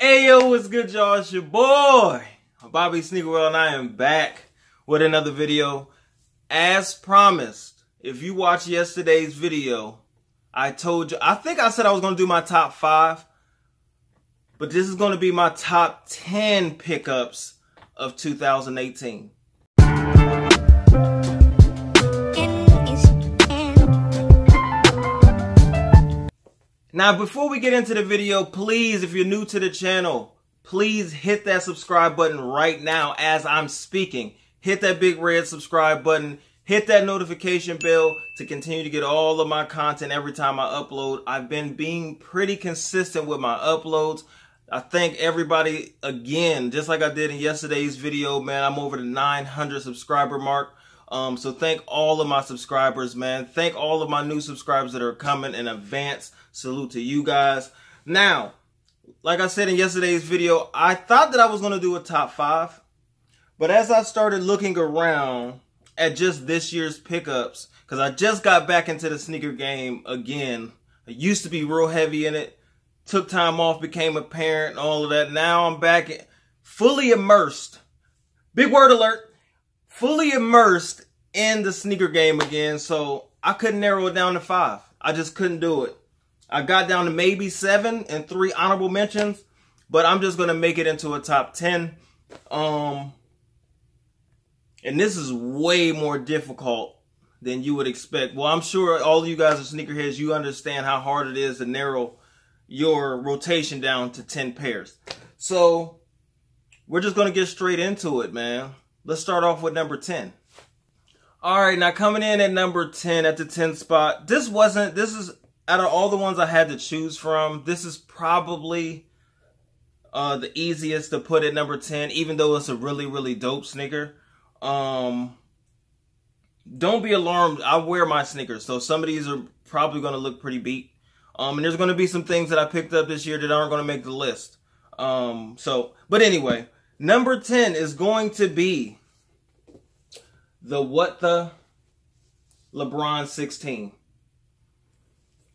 Hey yo, what's good, y'all? It's your boy, Bobby Sneaker World, and I am back with another video. As promised, if you watched yesterday's video, I told you, I think I said I was going to do my top 5, but this is going to be my top 10 pickups of 2018. Now, before we get into the video, please, if you're new to the channel, please hit that subscribe button right now as I'm speaking. Hit that big red subscribe button. Hit that notification bell to continue to get all of my content every time I upload. I've been being pretty consistent with my uploads. I thank everybody again, just like I did in yesterday's video, man. I'm over the 900 subscriber mark. So thank all of my subscribers, man. Thank all of my new subscribers that are coming in advance. Salute to you guys. Now, like I said in yesterday's video, I thought that I was going to do a top 5. But as I started looking around at just this year's pickups, because I just got back into the sneaker game again. I used to be real heavy in it. Took time off, became a parent, all of that. Now I'm back fully immersed. Big word alert. Fully immersed in the sneaker game again. So I couldn't narrow it down to 5. I just couldn't do it. I got down to maybe 7 and 3 honorable mentions, but I'm just going to make it into a top 10. And this is way more difficult than you would expect. Well, I'm sure all of you guys are sneakerheads. You understand how hard it is to narrow your rotation down to 10 pairs. So we're just going to get straight into it, man. Let's start off with number 10. All right, now coming in at number 10 at the 10th spot. This is out of all the ones I had to choose from, this is probably the easiest to put at number 10, even though it's a really, really dope sneaker. Don't be alarmed. I wear my sneakers, so some of these are probably going to look pretty beat. And there's going to be some things that I picked up this year that aren't going to make the list. But anyway, number 10 is going to be the What The LeBron 16.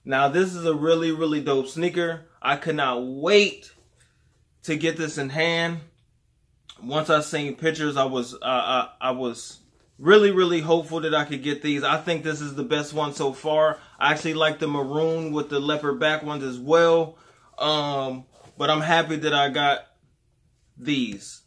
Now, this is a really, really dope sneaker. I could not wait to get this in hand. Once I seen pictures, I was really, really hopeful that I could get these. I think this is the best one so far. I actually like the maroon with the leopard back ones as well. But I'm happy that I got these.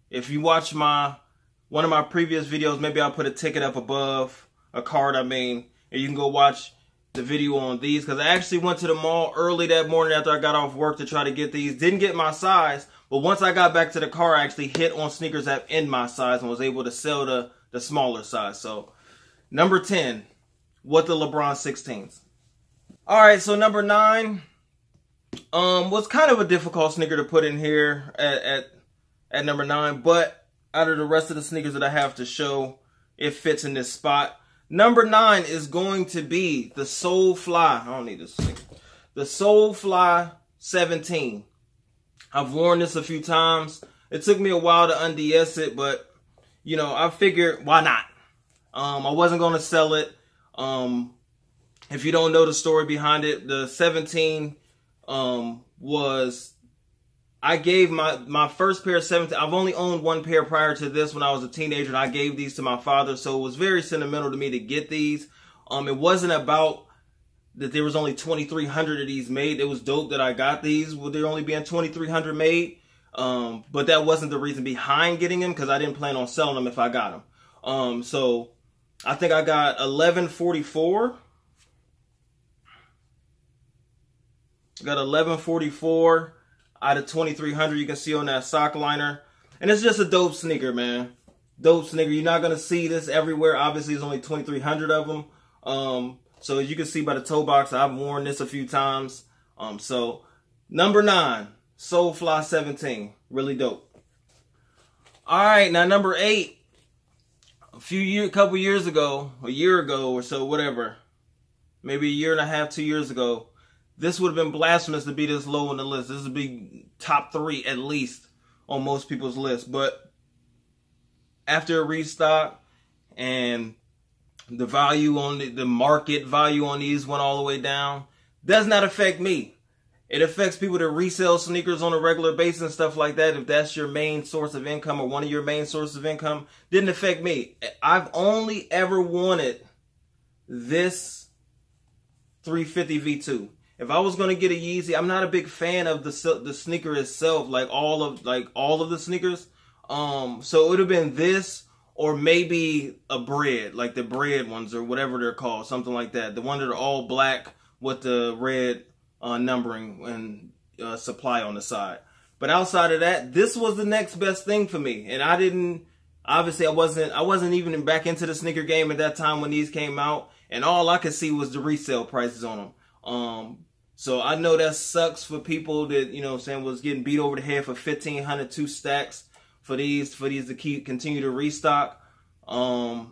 If you watch one of my previous videos, maybe I'll put a ticket up above, a card I mean. And you can go watch the video on these, because I actually went to the mall early that morning after I got off work to try to get these. Didn't get my size, but once I got back to the car, I actually hit on Sneakers app in my size and was able to sell the smaller size. So, number 10, What The LeBron 16s. All right, so number 9 was kind of a difficult sneaker to put in here at number 9, but out of the rest of the sneakers that I have to show, it fits in this spot. Number 9 is going to be the Soulfly. I don't need this thing. The Soulfly 17. I've worn this a few times. It took me a while to unds it, but you know, I figured why not? I wasn't going to sell it. If you don't know the story behind it, the 17 was, I gave my first pair of 17. I've only owned one pair prior to this when I was a teenager, and I gave these to my father. So it was very sentimental to me to get these. It wasn't about that there was only 2,300 of these made. It was dope that I got these with there only being 2,300 made. But that wasn't the reason behind getting them, because I didn't plan on selling them if I got them. So I think I got 1144. Got 1144. Out of 2,300, you can see on that sock liner. And it's just a dope sneaker, man. Dope sneaker. You're not going to see this everywhere. Obviously, there's only 2,300 of them. So as you can see by the toe box, I've worn this a few times. So number 9, Soulfly 17. Really dope. All right, now number 8. A couple years ago, a year ago or so, whatever. Maybe a year and a half, 2 years ago. This would have been blasphemous to be this low on the list. This would be top 3 at least on most people's list. But after a restock and the value on the market value on these went all the way down, does not affect me. It affects people that resell sneakers on a regular basis and stuff like that. If that's your main source of income or one of your main sources of income, didn't affect me. I've only ever wanted this 350 V2. If I was going to get a Yeezy, I'm not a big fan of the sneaker itself, like all of the sneakers. So it would have been this or maybe a bread, like the bread ones or whatever they're called, something like that. The ones that are all black with the red numbering and supply on the side. But outside of that, this was the next best thing for me. And I wasn't even back into the sneaker game at that time when these came out. And all I could see was the resale prices on them. So I know that sucks for people that, you know what I'm saying, was getting beat over the head for 1,500, 2 stacks for these to continue to restock. But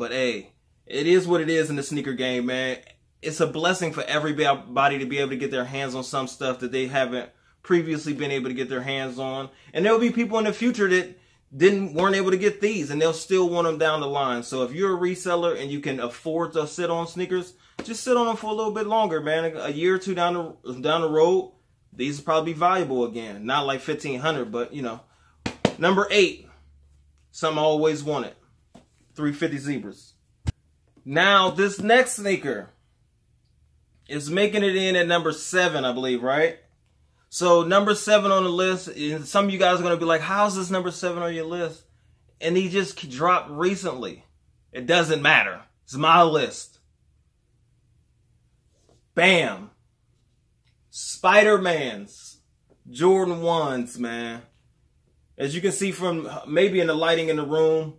hey, it is what it is in the sneaker game, man. It's a blessing for everybody to be able to get their hands on some stuff that they haven't previously been able to get their hands on. And there'll be people in the future that weren't able to get these, and they'll still want them down the line. So if you're a reseller and you can afford to sit on sneakers, just sit on them for a little bit longer, man. A year or two down the road, these will probably be valuable again. Not like 1,500, but you know. Number 8, something I always wanted, 350 Zebras. Now this next sneaker is making it in at number 7, I believe, right? So number 7 on the list, and some of you guys are going to be like, how's this number 7 on your list? And he just dropped recently. It doesn't matter. It's my list. Bam. Spider-Man's Jordan 1s, man. As you can see from maybe in the lighting in the room,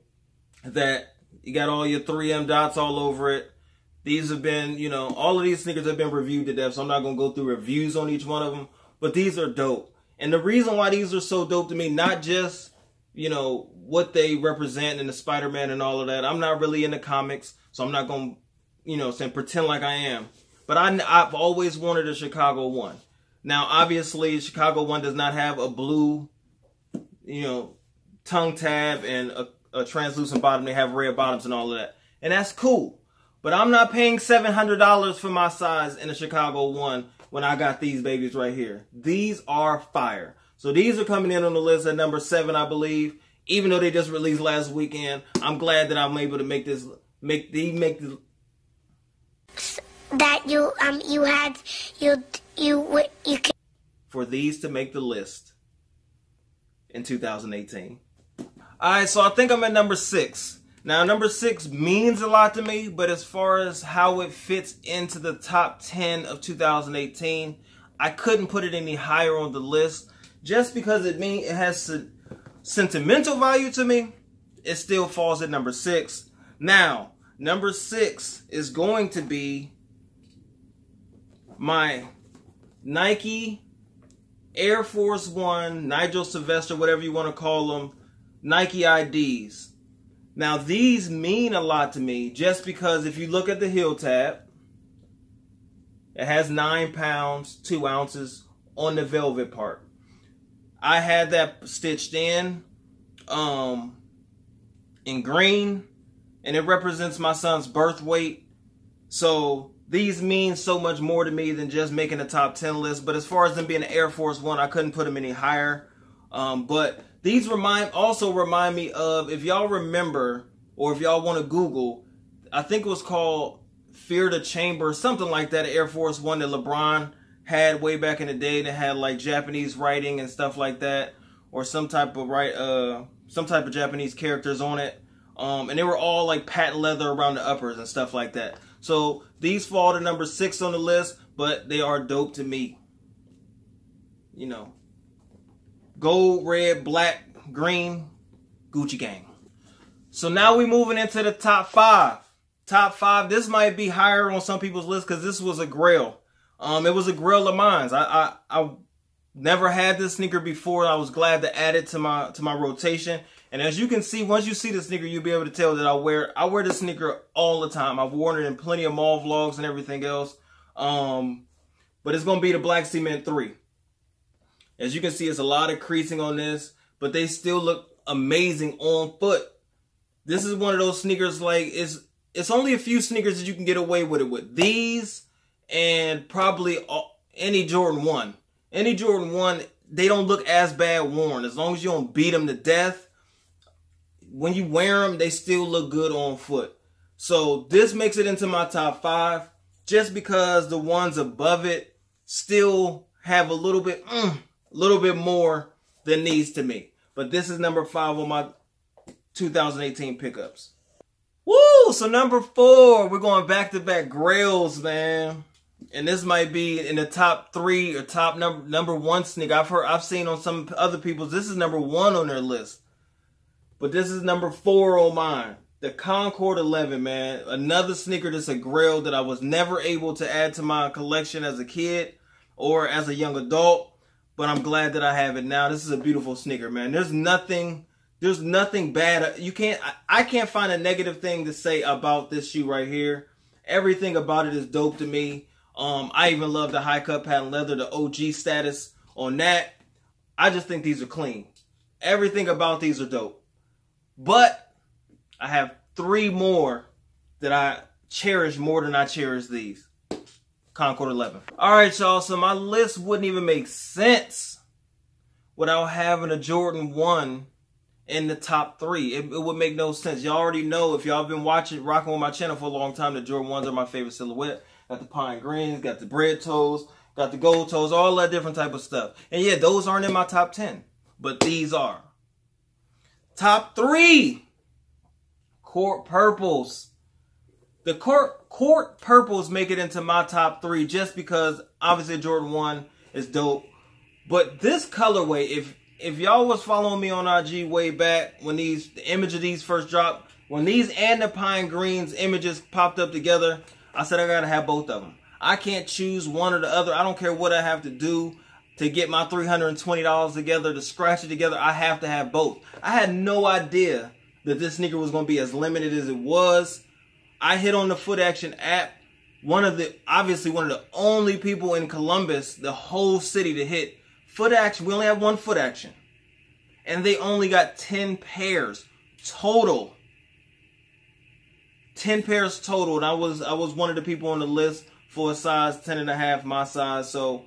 that you got all your 3M dots all over it. These have been, you know, all of these sneakers have been reviewed to death, so I'm not going to go through reviews on each one of them. But these are dope. And the reason why these are so dope to me, not just, you know, what they represent in the Spider-Man and all of that. I'm not really into comics, so I'm not going to, you know, pretend like I am. But I've always wanted a Chicago 1. Now, obviously, Chicago 1 does not have a blue, you know, tongue tab and a translucent bottom. They have red bottoms and all of that. And that's cool. But I'm not paying $700 for my size in a Chicago 1 when I got these babies right here. These are fire. So these are coming in on the list at number 7, I believe. Even though they just released last weekend, I'm glad that I'm able to make this, that for these to make the list in 2018. All right, so I think I'm at number 6. Now, number 6 means a lot to me, but as far as how it fits into the top 10 of 2018, I couldn't put it any higher on the list just because it has sentimental value to me. It still falls at number 6. Now, number 6 is going to be my Nike Air Force One, Nigel Sylvester, whatever you want to call them, Nike IDs. Now, these mean a lot to me just because if you look at the heel tab, it has 9 pounds, 2 ounces on the velvet part. I had that stitched in green, and it represents my son's birth weight. So these mean so much more to me than just making a top 10 list. But as far as them being an Air Force One, I couldn't put them any higher. But these also remind me of, if y'all remember, or if y'all want to Google, I think it was called Fear the Chamber, something like that, Air Force One that LeBron had way back in the day that had like Japanese writing and stuff like that, or some type of Japanese characters on it. And they were all like patent leather around the uppers and stuff like that. So these fall to number 6 on the list, but they are dope to me. You know, gold, red, black, green, Gucci gang. So now we're moving into the top 5. Top 5. This might be higher on some people's list because this was a grail. It was a grail of mine. I never had this sneaker before. I was glad to add it to my rotation. And as you can see, once you see the sneaker, you'll be able to tell that I wear this sneaker all the time. I've worn it in plenty of mall vlogs and everything else. But it's going to be the Black Cement 3. As you can see, it's a lot of creasing on this, but they still look amazing on foot. This is one of those sneakers, like, it's only a few sneakers that you can get away with it with. These and probably any Jordan 1. Any Jordan 1, they don't look as bad worn. As long as you don't beat them to death, when you wear them, they still look good on foot. So this makes it into my top 5 just because the ones above it still have a little bit more than these to me. But this is number 5 on my 2018 pickups. Woo! So number 4, we're going back-to-back grails, man. And this might be in the top 3 or top number 1 sneaker. I've seen on some other people's, this is number 1 on their list. But this is number 4 on mine. The Concord 11, man. Another sneaker that's a grail that I was never able to add to my collection as a kid or as a young adult. But I'm glad that I have it now. This is a beautiful sneaker, man. There's nothing bad. I can't find a negative thing to say about this shoe right here. Everything about it is dope to me. I even love the high cut patent leather, the OG status on that. I just think these are clean. Everything about these are dope. But I have 3 more that I cherish more than I cherish these. Concord 11. Alright, y'all, so my list wouldn't even make sense without having a Jordan 1 in the top 3. It would make no sense. Y'all already know, if y'all been rocking with my channel for a long time, the Jordan 1s are my favorite silhouette. Got the pine greens, got the bread toes, got the gold toes, all that different type of stuff. And yeah, those aren't in my top 10, but these are. Top 3. Court Purples. The Court Purples make it into my top 3 just because obviously Jordan 1 is dope. But this colorway, if y'all was following me on IG way back when the image of these first dropped, when these and the pine greens images popped up together, I said I gotta have both of them. I can't choose one or the other. I don't care what I have to do to get my $320 together, to scratch it together. I have to have both. I had no idea that this sneaker was going to be as limited as it was. I hit on the Foot Action app. Obviously one of the only people in Columbus, the whole city, to hit Foot Action. We only have one Foot Action. And they only got 10 pairs total. 10 pairs total. And I was one of the people on the list for a size 10.5, my size. So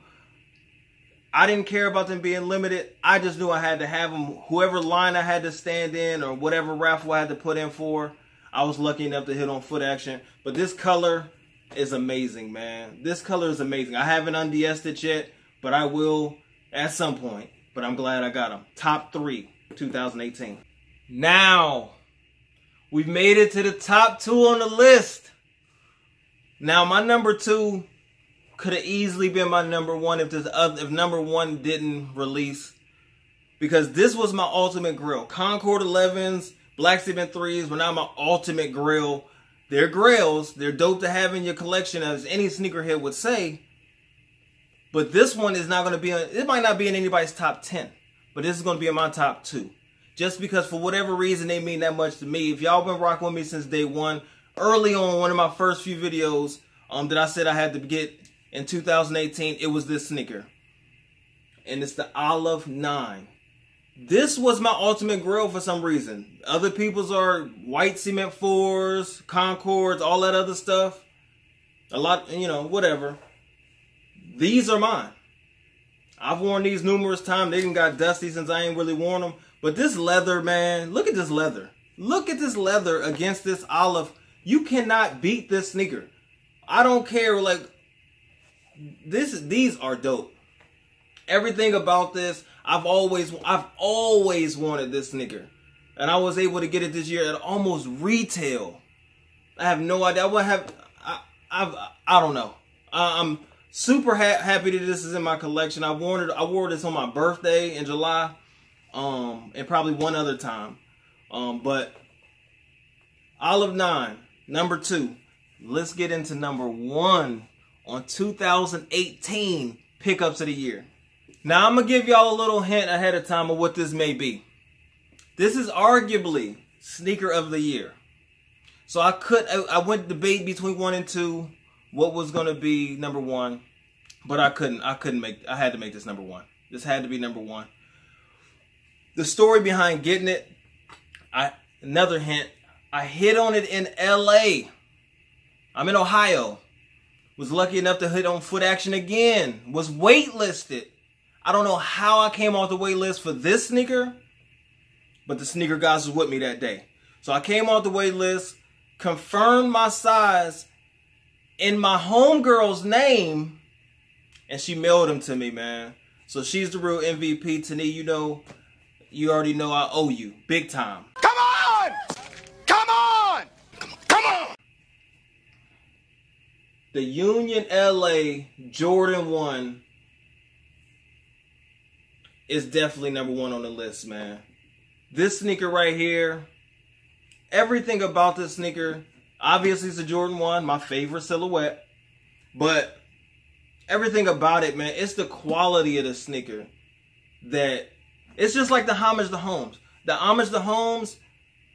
I didn't care about them being limited. I just knew I had to have them. Whoever line I had to stand in or whatever raffle I had to put in for, I was lucky enough to hit on Foot Action. But this color is amazing, man. This color is amazing. I haven't undiesed it yet, but I will at some point. But I'm glad I got them. Top 3, 2018. Now, we've made it to the top 2 on the list. Now, my number 2 could have easily been my number 1 if number 1 didn't release. Because this was my ultimate grill. Concord 11s, Black Cement 3s were not my ultimate grill. They're grails. They're dope to have in your collection, as any sneakerhead would say. But this one is not going to be, it might not be in anybody's top 10. But this is going to be in my top 2. Just because for whatever reason they mean that much to me. If y'all been rocking with me since day 1, early on, one of my first few videos that I said I had to get in 2018, it was this sneaker. And it's the Olive 9. This was my ultimate grill for some reason. Other people's are white cement 4s, Concords, all that other stuff. A lot, whatever. These are mine. I've worn these numerous times. They done got dusty since I ain't really worn them. But this leather, man, look at this leather. Look at this leather against this olive. You cannot beat this sneaker. I don't care, these are dope. Everything about this, I've always wanted this sneaker. And I was able to get it this year at almost retail. I have no idea. I don't know. I'm super happy that this is in my collection. I wore this on my birthday in July. And probably one other time. But Olive 9, number 2. Let's get into number 1 on 2018 pickups of the year. Now I'm gonna give y'all a little hint ahead of time of what this may be. This is arguably sneaker of the year. So I went debate between 1 and 2, what was gonna be number 1, but I had to make this number 1. This had to be number 1. The story behind getting it, another hint, I hit on it in LA. I'm in Ohio. Was lucky enough to hit on Foot Action again. Was waitlisted. I don't know how I came off the wait list for this sneaker, but the sneaker guys was with me that day. So I came off the wait list, confirmed my size in my homegirl's name, and she mailed them to me, man. So she's the real MVP. Tani, you already know I owe you. Big time. Come on! Come on! Come on! The Union LA Jordan 1 is definitely number one on the list, man. This sneaker right here, everything about this sneaker, obviously it's a Jordan 1, my favorite silhouette, but everything about it, man, it's the quality of the sneaker that, it's just like the Homage to Holmes. The Homage to Holmes,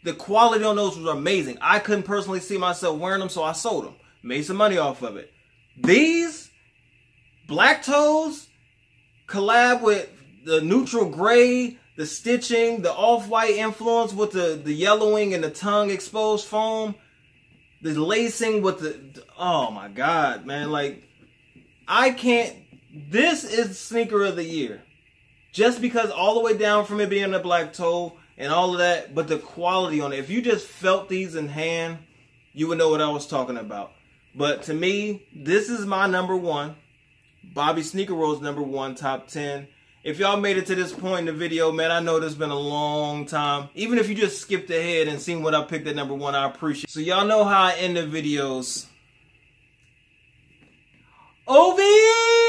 the quality on those was amazing. I couldn't personally see myself wearing them, so I sold them. Made some money off of it. These Black Toes collab with the neutral gray, the stitching, the off-white influence with the yellowing and the tongue exposed foam, the lacing with the, oh my God, man, like, I can't, this is sneaker of the year. Just because all the way down from it being a black toe and all of that, but the quality on it, if you just felt these in hand, you would know what I was talking about. But to me, this is my number one. Bobby Sneaker World's number one, top 10. If y'all made it to this point in the video, man, I know this been a long time. Even if you just skipped ahead and seen what I picked at number one, I appreciate it. So y'all know how I end the videos. OVE!